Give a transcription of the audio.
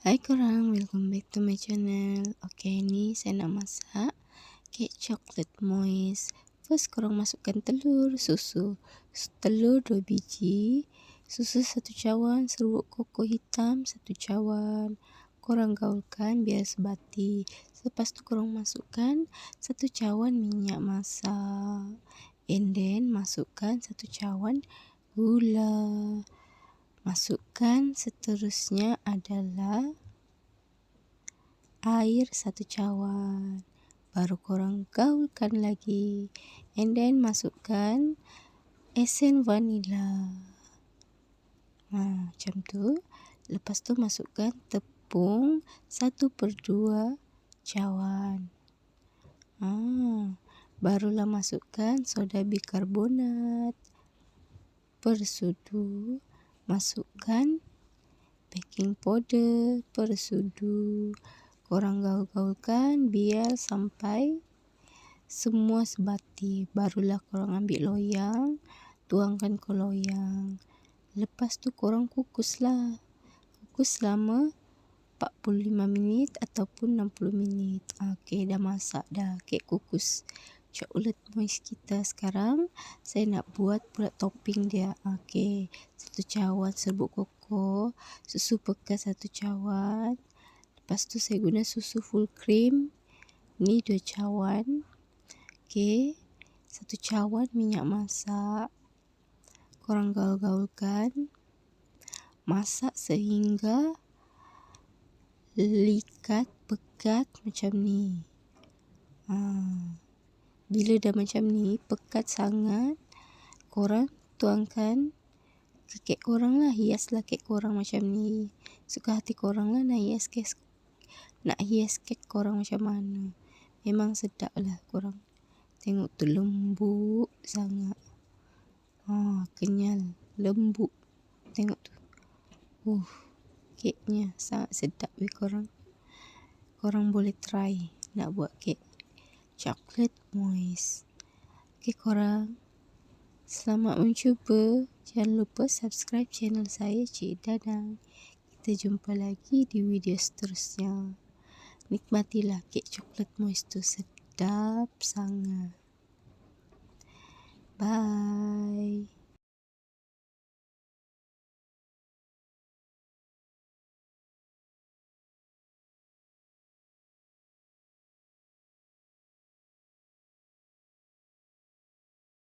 Hai korang, welcome back to my channel. Okay, ni saya nak masak kek coklat moist. First korang masukkan telur, susu. Telur 2 biji, susu 1 cawan, serbuk koko hitam 1 cawan. Korang gaulkan biar sebati. Lepas tu korang masukkan 1 cawan minyak masak. And then masukkan 1 cawan gula. Masukkan seterusnya adalah air 1 cawan. Baru korang gaulkan lagi. And then masukkan esen vanila. Macam tu. Lepas tu masukkan tepung 1/2 cawan. Barulah masukkan soda bikarbonat bersudu. Masukkan baking powder bersudu. Korang gaul-gaulkan biar sampai semua sebati. Barulah korang ambil loyang, tuangkan ke loyang. Lepas tu korang kukuslah. Kukus selama 45 minit ataupun 60 minit. Okey, dah masak dah kek kukus coklat moist kita. Sekarang saya nak buat pula topping dia. Okey, 1 cawan serbuk koko, susu pekat 1 cawan. Lepas tu saya guna susu full cream. Ni 2 cawan. Okey, 1 cawan minyak masak. Korang gaul-gaulkan. Masak sehingga likat pekat macam ni. Bila dah macam ni, pekat sangat, korang tuangkan ke kek korang lah. Hiaslah kek korang macam ni. Suka hati korang lah nak hias kek korang macam mana. Memang sedap lah korang. Tengok tu lembut sangat. Kenyal, lembut. Tengok tu. Keknya sangat sedap korang. Korang boleh try nak buat kek coklat moist. Okey korang, selamat mencuba. Jangan lupa subscribe channel saya, Cik Dadang. Kita jumpa lagi di video seterusnya. Nikmatilah kek coklat moist tu, sedap sangat. Bye.